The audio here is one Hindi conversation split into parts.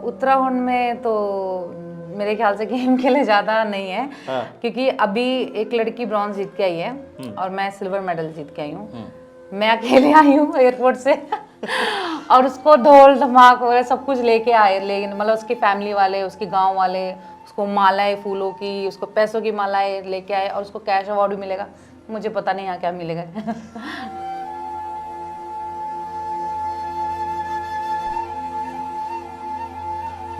उत्तराखंड में तो मेरे ख्याल से गेम खेले ज़्यादा नहीं है। क्योंकि अभी एक लड़की ब्रॉन्ज जीत के आई है और मैं सिल्वर मेडल जीत के आई हूँ। मैं अकेले आई हूँ एयरपोर्ट से और उसको ढोल धमाक वगैरह सब कुछ लेके आए, लेकिन मतलब उसकी फैमिली वाले, उसके गांव वाले उसको मालाएं फूलों की, उसको पैसों की मालाएं लेके आए और उसको कैश अवार्ड भी मिलेगा। मुझे पता नहीं यहाँ क्या मिलेगा।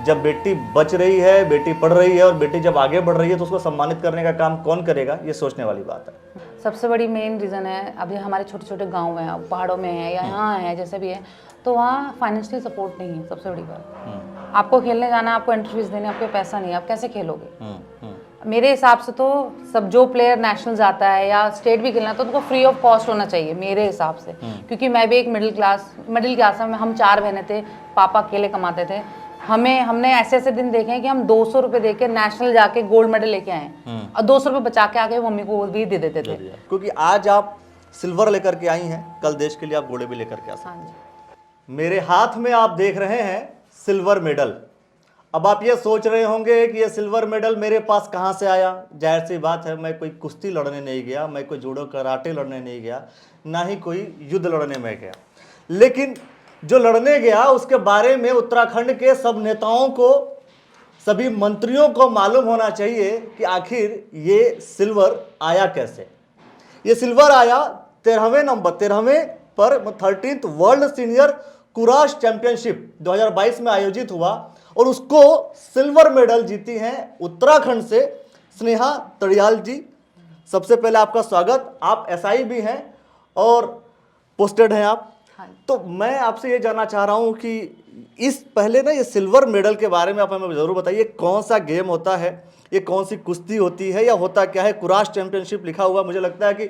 जब बेटी बच रही है, बेटी पढ़ रही है और बेटी जब आगे बढ़ रही है तो उसको सम्मानित करने का काम कौन करेगा, ये सोचने वाली बात है। सबसे बड़ी मेन रीज़न है, अभी हमारे छोटे छोटे गांव हैं, पहाड़ों में है या यहाँ है जैसे भी है, तो वहाँ फाइनेंशियल सपोर्ट नहीं है। सबसे बड़ी बात, आपको खेलने जाना, आपको एंट्री फीस देनी, आपके पैसा नहीं है, आप कैसे खेलोगे। मेरे हिसाब से तो सब जो प्लेयर नेशनल जाता है या स्टेट भी खेलना तो उनको फ्री ऑफ कॉस्ट होना चाहिए मेरे हिसाब से। क्योंकि मैं भी एक मिडिल क्लास में, हम 4 बहनें थे, पापा अकेले कमाते थे। हमने ऐसे ऐसे दिन देखे हैं कि हम 200 रुपए देके नेशनल जाके गोल्ड मेडल लेके आए और 200 रुपए बचा के आके मम्मी को भी दे देते थे। क्योंकि आज आप सिल्वर लेकर के आई हैं, कल देश के लिए आप गोल्ड भी लेकर के आ सकते हैं। मेरे हाथ में आप देख रहे हैं सिल्वर मेडल। अब आप ये सोच रहे होंगे कि ये सिल्वर मेडल मेरे पास कहाँ से आया। जाहिर सी बात है, मैं कोई कुश्ती लड़ने नहीं गया, मैं कोई जूडो कराटे लड़ने नहीं गया, ना ही कोई युद्ध लड़ने में गया। लेकिन जो लड़ने गया उसके बारे में उत्तराखंड के सब नेताओं को, सभी मंत्रियों को मालूम होना चाहिए कि आखिर ये सिल्वर आया कैसे। ये सिल्वर आया 13वें पर 13th world senior kurash championship 2022 में आयोजित हुआ और उसको सिल्वर मेडल जीती हैं उत्तराखंड से स्नेहा तड़ियाल जी। सबसे पहले आपका स्वागत। आप एसआई भी हैं और पोस्टेड हैं आप। तो मैं आपसे ये जानना चाह रहा हूं कि इस पहले ना ये सिल्वर मेडल के बारे में आप हमें जरूर बताइए, कौन सा गेम होता है, ये कौन सी कुश्ती होती है या होता क्या है। कुराश चैंपियनशिप लिखा हुआ, मुझे लगता है कि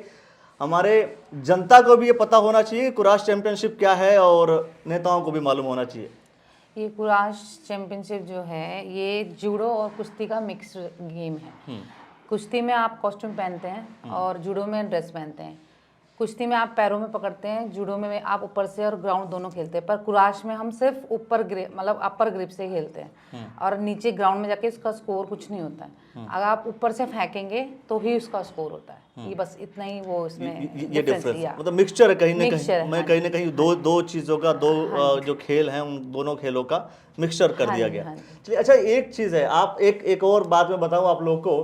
हमारे जनता को भी ये पता होना चाहिए कुराश चैंपियनशिप क्या है और नेताओं को भी मालूम होना चाहिए। ये कुराश चैंपियनशिप जो है ये जूडो और कुश्ती का मिक्स गेम है। कुश्ती में आप कॉस्ट्यूम पहनते हैं और जूडो में ड्रेस पहनते हैं। कुश्ती में आप पैरों में पकड़ते हैं, जूडो में आप ऊपर से और ग्राउंड दोनों खेलते हैं। पर कुराश में हम सिर्फ ऊपर मतलब अपर ग्रिप से खेलते हैं और नीचे ग्राउंड में जाके उसका स्कोर कुछ नहीं होता है। अगर आप ऊपर से फेंकेंगे तो ही उसका स्कोर होता है। ये बस इतना ही वो इसमें ये डिफरेंस मतलब मिक्सचर है कहीं ना कहीं दो चीज़ों का, दो जो खेल हैं उन दोनों खेलों का मिक्सचर कर दिया गया। चलिए, अच्छा एक चीज़ है, आप एक और बात मैं बताऊँ आप लोग को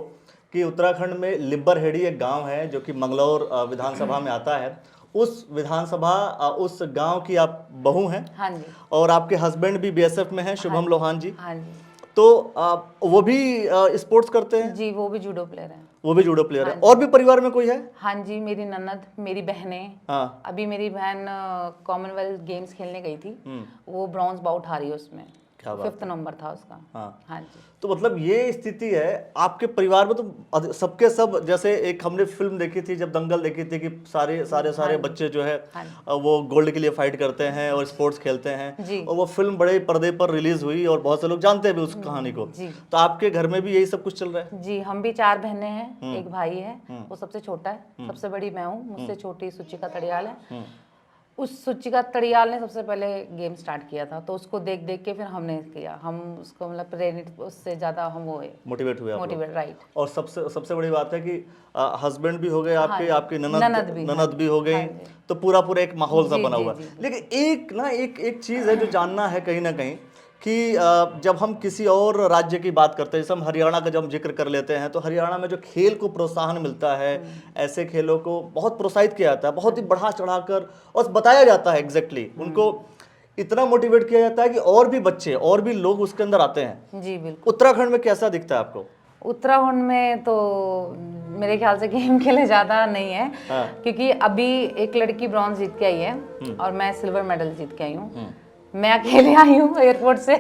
कि उत्तराखंड में लिब्बरहेड़ी एक गांव है जो कि मंगलौर विधानसभा में आता है। उस विधानसभा उस गांव की आप बहू हैं। हाँ जी। और आपके हस्बैंड भी बीएसएफ में हैं, शुभम लोहान जी। हाँ जी। तो वो भी स्पोर्ट्स करते हैं जी, वो भी जूडो प्लेयर हैं। वो भी जूडो प्लेयर है। और भी परिवार में कोई है? हाँ जी, मेरी ननद, मेरी बहनें। हाँ। अभी मेरी बहन कॉमनवेल्थ गेम्स खेलने गई थी, वो ब्रॉन्ज बाउट हारी है उसमें। 5th नंबर था उसका। हाँ जी। तो मतलब ये स्थिति है आपके परिवार में। तो सबके सब, जैसे एक हमने फिल्म देखी थी जब दंगल देखी थी कि सारे बच्चे जो है वो गोल्ड के लिए फाइट करते हैं और स्पोर्ट्स खेलते हैं और वो फिल्म बड़े पर्दे पर रिलीज हुई और बहुत से लोग जानते हैं भी उस कहानी को। तो आपके घर में भी यही सब कुछ चल रहा है? जी, हम भी 4 बहनें हैं, एक भाई है, वो सबसे छोटा है, सबसे बड़ी मैं हूँ, मुझसे छोटी सुचिका तड़ियाल है। उस सुचिका तड़ियाल ने सबसे पहले गेम स्टार्ट किया था, तो उसको देख देख के फिर हमने किया। हम उसको मतलब प्रेरित, उससे ज़्यादा हम वो मोटिवेट हुए। राइट। और सबसे बड़ी बात है कि हस्बैंड भी हो गए आपके, आपकी ननद भी हो गई। तो पूरा एक माहौल सा बना हुआ। लेकिन एक चीज़ है जो जानना है कहीं ना कहीं कि जब हम किसी और राज्य की बात करते हैं, जैसे हम हरियाणा का जब जिक्र कर लेते हैं, तो हरियाणा में जो खेल को प्रोत्साहन मिलता है, ऐसे खेलों को बहुत प्रोत्साहित किया जाता है, बहुत ही बढ़ा चढ़ाकर और बताया जाता है एग्जैक्टली उनको इतना मोटिवेट किया जाता है कि और भी बच्चे और भी लोग उसके अंदर आते हैं। जी बिल्कुल। उत्तराखंड में कैसा दिखता है आपको? उत्तराखंड में तो मेरे ख्याल से गेम खेले ज़्यादा नहीं है। क्योंकि अभी एक लड़की ब्रॉन्ज जीत के आई है और मैं सिल्वर मेडल जीत के आई हूँ। मैं अकेले आई हूँ एयरपोर्ट से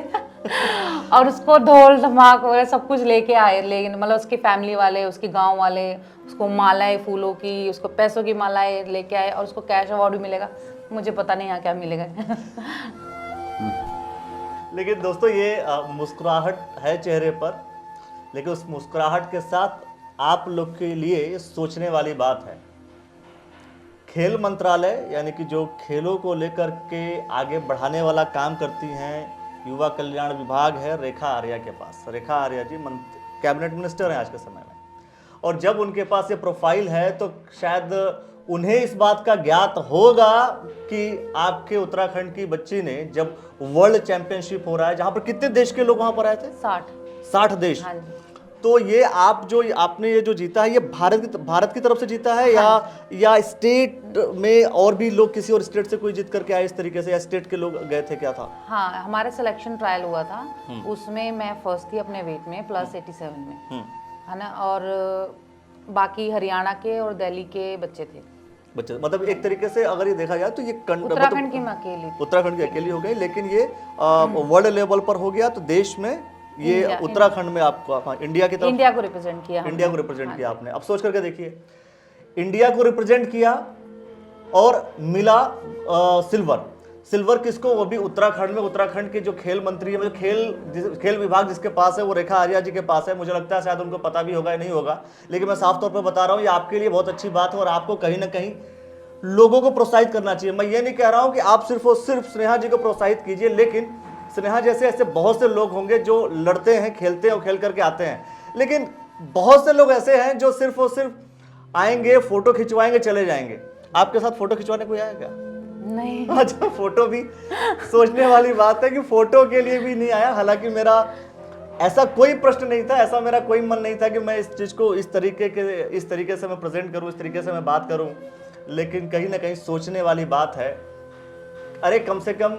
और उसको ढोल धमाक वगैरह सब कुछ लेके आए, लेकिन मतलब उसकी फैमिली वाले, उसके गांव वाले उसको मालाएं फूलों की, उसको पैसों की मालाएं लेके आए और उसको कैश अवार्ड भी मिलेगा। मुझे पता नहीं यहाँ क्या मिलेगा। लेकिन दोस्तों ये मुस्कुराहट है चेहरे पर, लेकिन उस मुस्कुराहट के साथ आप लोग के लिए सोचने वाली बात है। खेल मंत्रालय यानी कि जो खेलों को लेकर के आगे बढ़ाने वाला काम करती हैं, युवा कल्याण विभाग है रेखा आर्या के पास। रेखा आर्या जी कैबिनेट मिनिस्टर हैं आज के समय में, और जब उनके पास ये प्रोफाइल है तो शायद उन्हें इस बात का ज्ञात होगा कि आपके उत्तराखंड की बच्ची ने, जब वर्ल्ड चैंपियनशिप हो रहा है जहां पर कितने देश के लोग वहां पर आए थे, 60 देश। हाँ जी। तो ये आपने ये जो जीता है, ये भारत की तरफ से जीता है, या स्टेट में और भी लोग किसी और स्टेट से कोई जीत करके आए इस तरीके से, या स्टेट के लोग गए थे, क्या था? हाँ, हमारे सिलेक्शन ट्रायल हुआ था, उसमें मैं फर्स्ट थी अपने वेट में +87 में, है ना, और बाकी हरियाणा के और दिल्ली के बच्चे थे। मतलब एक तरीके से अगर ये देखा जाए तो ये उत्तराखंड की मैं अकेली, उत्तराखंड की अकेली हो गई, लेकिन ये वर्ल्ड लेवल पर हो गया तो देश में ये उत्तराखंड में आपको इंडिया की तरफ, इंडिया को रिप्रेजेंट किया, इंडिया को रिप्रेजेंट किया आपने। अब सोच करके देखिए, इंडिया को रिप्रेजेंट किया और मिला सिल्वर किसको? वो भी उत्तराखंड में। उत्तराखंड के जो खेल मंत्री है, खेल विभाग जिसके पास है, वो रेखा आर्या जी के पास है। मुझे लगता है शायद उनको पता भी होगा या नहीं होगा, लेकिन मैं साफ तौर पर बता रहा हूँ, ये आपके लिए बहुत अच्छी बात है और आपको कहीं ना कहीं लोगों को प्रोत्साहित करना चाहिए। मैं ये नहीं कह रहा हूँ कि आप सिर्फ और सिर्फ स्नेहा जी को प्रोत्साहित कीजिए, लेकिन स्नेहा जैसे ऐसे बहुत से लोग होंगे जो लड़ते हैं, खेलते हैं और खेल करके आते हैं, लेकिन बहुत से लोग ऐसे हैं जो सिर्फ और सिर्फ आएंगे, फोटो खिंचवाएंगे, चले जाएंगे। आपके साथ फोटो खिंचवाने कोई आया क्या? नहीं। अच्छा, फोटो भी सोचने वाली बात है कि फोटो के लिए भी नहीं आया। हालांकि मेरा ऐसा कोई प्रश्न नहीं था, ऐसा मेरा कोई मन नहीं था कि मैं इस चीज को इस तरीके से मैं प्रेजेंट करूं, इस तरीके से मैं बात करूं, लेकिन कहीं ना कहीं सोचने वाली बात है। अरे कम से कम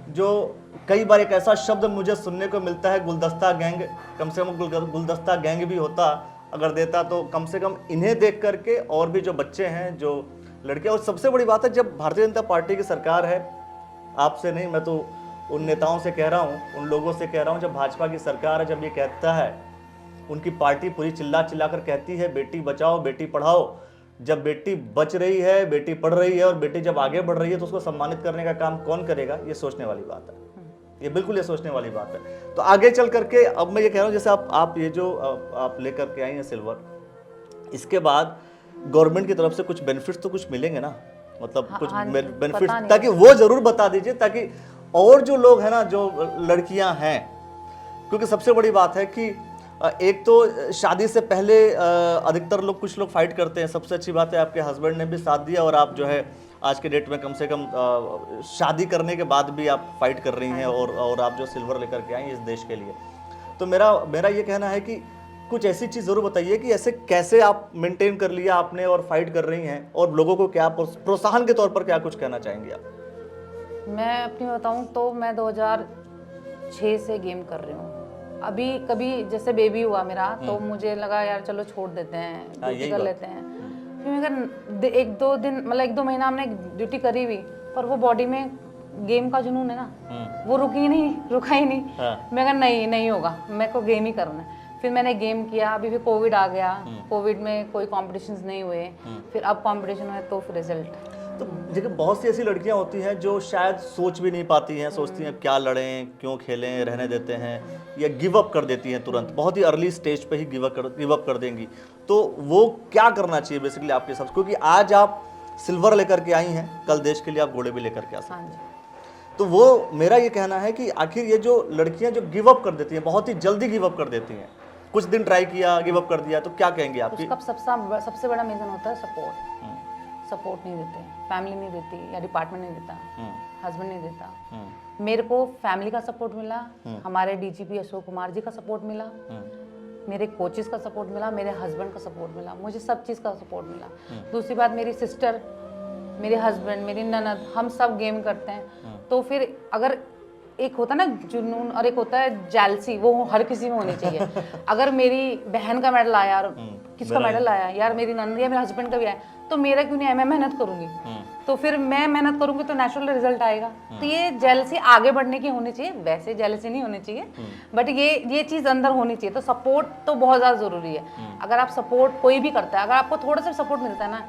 जो कई बार एक ऐसा शब्द मुझे सुनने को मिलता है, गुलदस्ता गैंग, कम से कम गुलदस्ता गैंग भी होता अगर देता, तो कम से कम इन्हें देख करके और भी जो बच्चे हैं, जो लड़के, और सबसे बड़ी बात है जब भारतीय जनता पार्टी की सरकार है, आपसे नहीं, मैं तो उन नेताओं से कह रहा हूँ, उन लोगों से कह रहा हूँ, जब भाजपा की सरकार है, जब ये कहता है, उनकी पार्टी पूरी चिल्ला कर कहती है बेटी बचाओ बेटी पढ़ाओ, जब बेटी बच रही है, बेटी पढ़ रही है और बेटी जब आगे बढ़ रही है तो उसको सम्मानित करने का काम कौन करेगा? ये सोचने वाली बात है, ये बिल्कुल ये सोचने वाली बात है। तो आगे चल करके अब मैं ये कह रहा हूँ, जैसे आप ये जो आप लेकर के आई हैं सिल्वर, इसके बाद गवर्नमेंट की तरफ से कुछ बेनिफिट्स तो कुछ मिलेंगे ना, मतलब कुछ बेनिफिट्स, ताकि वो जरूर बता दीजिए, ताकि और जो लोग हैं ना, जो लड़कियां हैं, क्योंकि सबसे बड़ी बात है कि एक तो शादी से पहले अधिकतर लोग, कुछ लोग फाइट करते हैं। सबसे अच्छी बात है आपके हस्बैंड ने भी साथ दिया और आप जो है आज के डेट में कम से कम शादी करने के बाद भी आप फाइट कर रही हैं और आप जो सिल्वर लेकर के आई इस देश के लिए। तो मेरा ये कहना है कि कुछ ऐसी चीज़ ज़रूर बताइए कि ऐसे कैसे आप मेंटेन कर लिया आपने और फाइट कर रही हैं, और लोगों को क्या प्रोत्साहन के तौर पर क्या कुछ कहना चाहेंगे आप? मैं अपनी बताऊं तो मैं 2006 से गेम कर रही हूँ। अभी कभी जैसे बेबी हुआ मेरा तो मुझे लगा यार चलो छोड़ देते हैं, ड्यूटी कर लेते हैं। फिर मैं एक दो महीना हमने ड्यूटी करी हुई, पर वो बॉडी में गेम का जुनून है ना, वो रुका ही नहीं। मैं कहा नहीं होगा, मेरे को गेम ही करना है। फिर मैंने गेम किया, अभी भी कोविड आ गया, कोविड में कोई कॉम्पिटिशन्स नहीं हुए, फिर अब कॉम्पिटिशन हुए तो फिर रिजल्ट। तो देखिए बहुत सी ऐसी लड़कियां होती हैं जो शायद सोच भी नहीं पाती हैं, सोचती हैं क्या लड़ें, क्यों खेलें, रहने देते हैं, या गिव अप कर देती हैं तुरंत, बहुत ही अर्ली स्टेज पे ही गिव अप कर देंगी। तो वो क्या करना चाहिए बेसिकली आपके हिसाब से? क्योंकि आज आप सिल्वर लेकर के आई हैं, कल देश के लिए आप घोड़े भी लेकर के आ सकते हैं। तो वो मेरा ये कहना है कि आखिर ये जो लड़कियां जो गिव अप कर देती हैं, बहुत ही जल्दी गिव अप कर देती हैं, कुछ दिन ट्राई किया, गिव अप कर दिया, तो क्या कहेंगे आप? उसका सबसे बड़ा रीजन होता है सपोर्ट नहीं देते, फैमिली नहीं देती, या डिपार्टमेंट नहीं देता, हस्बैंड नहीं देता। मेरे को फैमिली का सपोर्ट मिला, हमारे डीजीपी अशोक कुमार जी का सपोर्ट मिला, मेरे कोचेस का सपोर्ट मिला, मेरे हस्बैंड का सपोर्ट मिला, मुझे सब चीज़ का सपोर्ट मिला। दूसरी बात, मेरी सिस्टर, मेरे हस्बैंड, मेरी ननद, हम सब गेम करते हैं। तो फिर अगर एक होता है ना जुनून और एक होता है जेलसी, वो हर किसी में होनी चाहिए। अगर मेरी बहन का मेडल आया और किसका मेडल आया, यार मेरी ननद या मेरे हस्बैंड का भी आया, तो मेरा क्यों नहीं आया? मैं मेहनत करूंगी, तो फिर मैं मेहनत करूंगी तो नेचुरल रिजल्ट आएगा। तो ये जेलसी आगे बढ़ने की होनी चाहिए, वैसे जेलसी नहीं होनी चाहिए, बट ये चीज अंदर होनी चाहिए। तो सपोर्ट तो बहुत ज्यादा जरूरी है। अगर आप सपोर्ट कोई भी करता है, अगर आपको थोड़ा सा सपोर्ट मिलता है ना,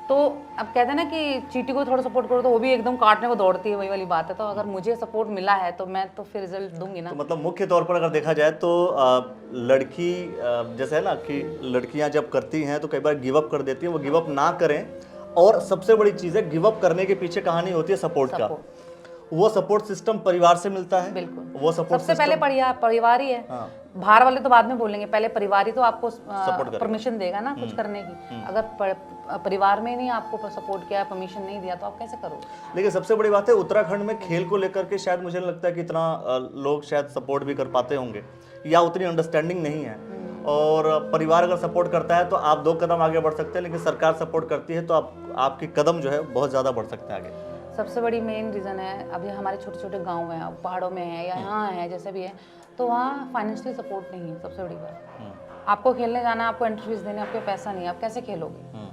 तो अब कहते हैं ना कि चींटी को थोड़ा सपोर्ट करो तो वो भी एकदम काटने को दौड़ती है, वही वाली बात है। तो अगर मुझे सपोर्ट मिला है तो मैं तो फिर रिजल्ट दूंगी ना। तो मतलब मुख्य तौर पर अगर देखा जाए तो लड़की जैसे है ना कि लड़कियां जब करती हैं तो कई बार गिव अप कर देती हैं, वो गिव अप ना करें। और सबसे बड़ी चीज़ है, गिव अप करने के पीछे कहानी होती है सपोर्ट का। वो सपोर्ट सिस्टम परिवार से मिलता है। बिल्कुल, वो सपोर्ट सबसे पहले परिवार ही है। हाँ। बाहर वाले तो बाद में बोलेंगे, पहले परिवार ही तो आपको करेगा। परमिशन देगा ना कुछ करने की। अगर परिवार में नहीं आपको सपोर्ट किया, परमिशन नहीं दिया, तो आप कैसे करोगे? लेकिन सबसे बड़ी बात है उत्तराखंड में खेल को लेकर के शायद मुझे नहीं लगता है कि इतना लोग शायद सपोर्ट भी कर पाते होंगे, या उतनी अंडरस्टैंडिंग नहीं है। और परिवार अगर सपोर्ट करता है तो आप 2 कदम आगे बढ़ सकते हैं, लेकिन सरकार सपोर्ट करती है तो आपके कदम जो है बहुत ज़्यादा बढ़ सकते हैं आगे। सबसे बड़ी मेन रीज़न है, अभी हमारे छोटे छोटे गांव हैं, पहाड़ों में है या यहाँ है जैसे भी है, तो वहाँ फाइनेंशियल सपोर्ट नहीं है। सबसे बड़ी बात, आपको खेलने जाना, आपको एंट्री फीस देने, आपके पैसा नहीं, आप कैसे खेलोगे?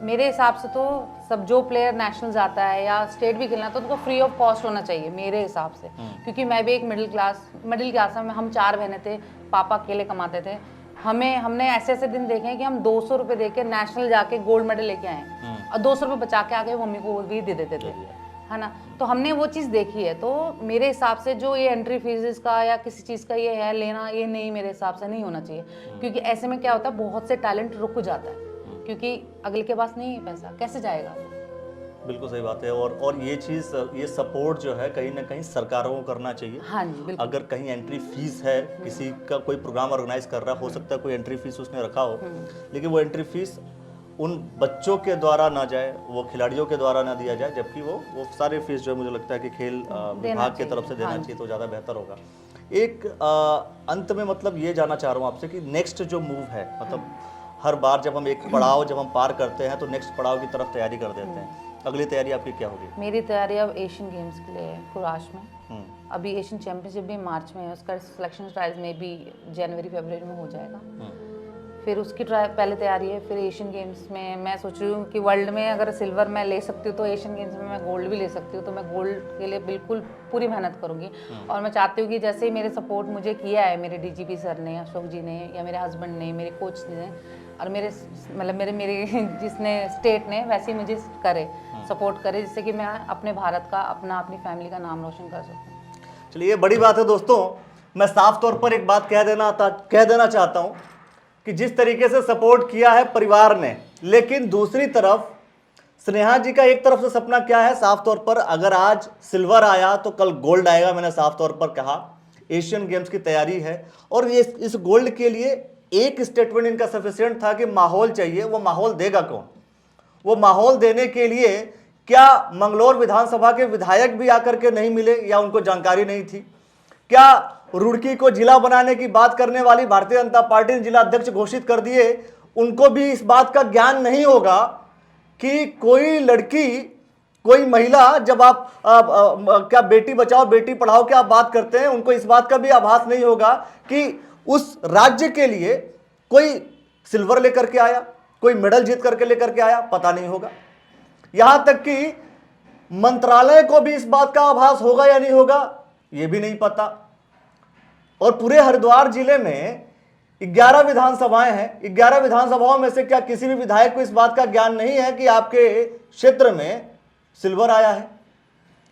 मेरे हिसाब से तो सब जो प्लेयर नेशनल जाता है या स्टेट भी खेलना तो उनको फ्री ऑफ कॉस्ट होना चाहिए मेरे हिसाब से। क्योंकि मैं भी एक मिडिल क्लास में, हम 4 बहनें थे, पापा अकेले कमाते थे। हमने ऐसे ऐसे दिन देखे हैं कि हम 200 रुपये दे के नेशनल जाके गोल्ड मेडल लेके आए और 200 रुपये बचा के आके मम्मी को भी दे देते थे, है ना। तो हमने वो चीज़ देखी है। तो मेरे हिसाब से जो ये एंट्री फीस का या किसी चीज़ का ये है लेना, ये नहीं, मेरे हिसाब से नहीं होना चाहिए। क्योंकि ऐसे में क्या होता है, बहुत से टैलेंट रुक जाता है, क्योंकि अगले के पास नहीं है पैसा, कैसे जाएगा? बिल्कुल सही बात है। और ये चीज़, ये सपोर्ट जो है कहीं ना कहीं सरकारों को करना चाहिए। हाँ जी, बिल्कुल। अगर कहीं एंट्री फीस है, किसी का कोई प्रोग्राम ऑर्गेनाइज कर रहा हो सकता है कोई एंट्री फीस उसने रखा हो, लेकिन वो एंट्री फीस उन बच्चों के द्वारा ना जाए, वो खिलाड़ियों के द्वारा ना दिया जाए, जबकि वो सारे फीस जो है मुझे लगता है कि खेल विभाग की तरफ से देना चाहिए तो ज़्यादा बेहतर होगा। एक अंत में मतलब ये जानना चाह रहा हूँ आपसे कि नेक्स्ट जो मूव है, मतलब हर बार जब हम एक पड़ाव जब हम पार करते हैं तो नेक्स्ट पड़ाव की तरफ तैयारी कर देते हैं। अगली तैयारी आपकी क्या होगी? मेरी तैयारी अब एशियन गेम्स के लिए है कुराश में। अभी एशियन चैंपियनशिप भी मार्च में है, उसका सिलेक्शन ट्रायल्स में भी जनवरी-फरवरी में हो जाएगा। फिर उसकी पहले तैयारी है। फिर एशियन गेम्स में मैं सोच रही हूँ कि वर्ल्ड में अगर सिल्वर मैं ले सकती हूँ तो एशियन गेम्स में मैं गोल्ड भी ले सकती हूँ। तो मैं गोल्ड के लिए बिल्कुल पूरी मेहनत करूँगी। और मैं चाहती हूँ कि जैसे ही मेरे सपोर्ट मुझे किया है मेरे डीजीपी सर ने, अशोक जी ने, या मेरे हस्बैंड ने, मेरे कोच ने, और मेरे जिसने स्टेट ने, वैसे ही मुझे करे, सपोर्ट करे, जिससे कि मैं अपने भारत का, अपनी फैमिली का नाम रोशन कर सकूँ। चलिए, ये बड़ी बात है दोस्तों। मैं साफ तौर पर एक बात कह देना चाहता हूँ कि जिस तरीके से सपोर्ट किया है परिवार ने, लेकिन दूसरी तरफ स्नेहा जी का एक तरफ से सपना क्या है, साफ तौर पर अगर आज सिल्वर आया तो कल गोल्ड आएगा। मैंने साफ तौर पर कहा एशियन गेम्स की तैयारी है, और ये इस गोल्ड के लिए एक स्टेटमेंट इनका सफिशिएंट था कि माहौल चाहिए। वो माहौल देगा कौन? वो माहौल देने के लिए क्या मंगलौर विधानसभा के विधायक भी आकर के नहीं मिले या उनको जानकारी नहीं थी? क्या रुड़की को जिला बनाने की बात करने वाली भारतीय जनता पार्टी ने जिला अध्यक्ष घोषित कर दिए, उनको भी इस बात का ज्ञान नहीं होगा कि कोई लड़की, कोई महिला, जब आप क्या बेटी बचाओ बेटी पढ़ाओ की आप बात करते हैं, उनको इस बात का भी आभास नहीं होगा कि उस राज्य के लिए कोई सिल्वर लेकर के आया, कोई मेडल जीत करके लेकर के आया, पता नहीं होगा। यहां तक कि मंत्रालय को भी इस बात का आभास होगा या नहीं होगा, यह भी नहीं पता। और पूरे हरिद्वार जिले में 11 विधानसभाएं हैं। 11 विधानसभाओं में से क्या किसी भी विधायक को इस बात का ज्ञान नहीं है कि आपके क्षेत्र में सिल्वर आया है?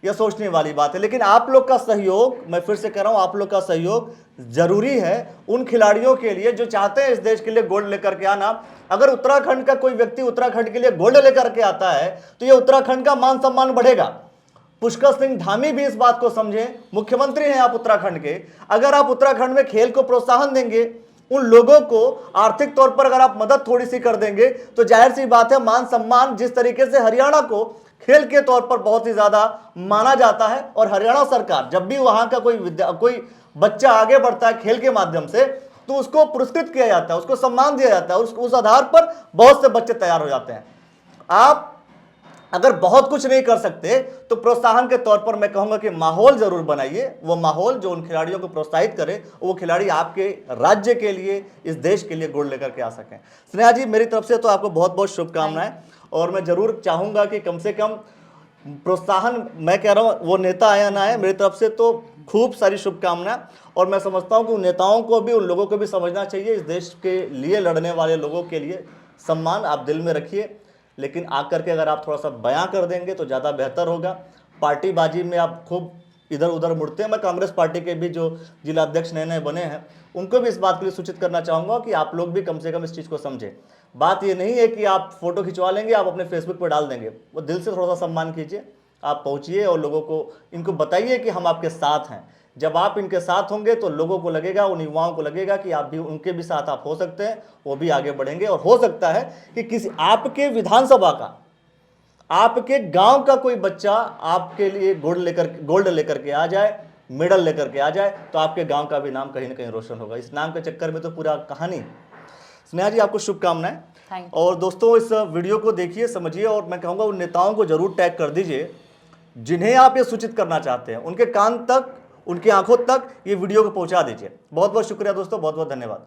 यह सोचने वाली बात है। लेकिन आप लोग का सहयोग, मैं फिर से कह रहा हूं, आप लोग का सहयोग जरूरी है उन खिलाड़ियों के लिए जो चाहते हैं इस देश के लिए गोल्ड लेकर के आना। अगर उत्तराखंड का कोई व्यक्ति उत्तराखंड के लिए गोल्ड लेकर के आता है तो यह उत्तराखंड का मान सम्मान बढ़ेगा। पुष्कर सिंह धामी भी इस बात को समझें, मुख्यमंत्री हैं आप उत्तराखंड के। अगर आप उत्तराखंड में खेल को प्रोत्साहन देंगे, उन लोगों को आर्थिक तौर पर अगर आप मदद थोड़ी सी कर देंगे, तो जाहिर सी बात है मान सम्मान, जिस तरीके से हरियाणा को खेल के तौर पर बहुत ही ज्यादा माना जाता है, और हरियाणा सरकार जब भी वहां का कोई बच्चा आगे बढ़ता है खेल के माध्यम से तो उसको पुरस्कृत किया जाता है, उसको सम्मान दिया जाता है, उस आधार पर बहुत से बच्चे तैयार हो जाते हैं। आप अगर बहुत कुछ नहीं कर सकते तो प्रोत्साहन के तौर पर मैं कहूंगा कि माहौल जरूर बनाइए। वो माहौल जो उन खिलाड़ियों को प्रोत्साहित करे, वो खिलाड़ी आपके राज्य के लिए, इस देश के लिए गोल्ड लेकर के आ सकें। स्नेहा जी, मेरी तरफ से तो आपको बहुत बहुत शुभकामनाएं, और मैं जरूर चाहूंगा कि कम से कम प्रोत्साहन, मैं कह रहा हूं वो नेता आया ना आए, मेरी तरफ से तो खूब सारी शुभकामनाएं। और मैं समझता हूं कि उन नेताओं को भी, उन लोगों को भी समझना चाहिए, इस देश के लिए लड़ने वाले लोगों के लिए सम्मान आप दिल में रखिए, लेकिन आकर के अगर आप थोड़ा सा बयां कर देंगे तो ज़्यादा बेहतर होगा। पार्टीबाजी में आप खूब इधर उधर मुड़ते हैं। मैं कांग्रेस पार्टी के भी जो जिला अध्यक्ष नए नए बने हैं उनको भी इस बात के लिए सूचित करना चाहूँगा कि आप लोग भी कम से कम इस चीज़ को समझें। बात ये नहीं है कि आप फोटो खिंचवा लेंगे, आप अपने फेसबुक पर डाल देंगे। वो दिल से थोड़ा सा सम्मान कीजिए। आप पहुंचिए और लोगों को इनको बताइए कि हम आपके साथ हैं। जब आप इनके साथ होंगे तो लोगों को लगेगा, उन युवाओं को लगेगा कि आप भी उनके भी साथ आप हो सकते हैं, वो भी आगे बढ़ेंगे। और हो सकता है कि किसी आपके विधानसभा का, आपके गांव का कोई बच्चा आपके लिए गोल्ड लेकर के आ जाए, मेडल लेकर के आ जाए, तो आपके गांव का भी नाम कहीं ना कहीं रोशन होगा। इस नाम के चक्कर में तो पूरा कहानी। स्नेहा जी, आपको शुभकामनाएं। थैंक और दोस्तों, इस वीडियो को देखिए, समझिए, और मैं कहूँगा उन नेताओं को जरूर टैग कर दीजिए जिन्हें आप ये सूचित करना चाहते हैं। उनके कान तक, उनकी आंखों तक ये वीडियो को पहुंचा दीजिए। बहुत बहुत शुक्रिया दोस्तों, बहुत बहुत धन्यवाद।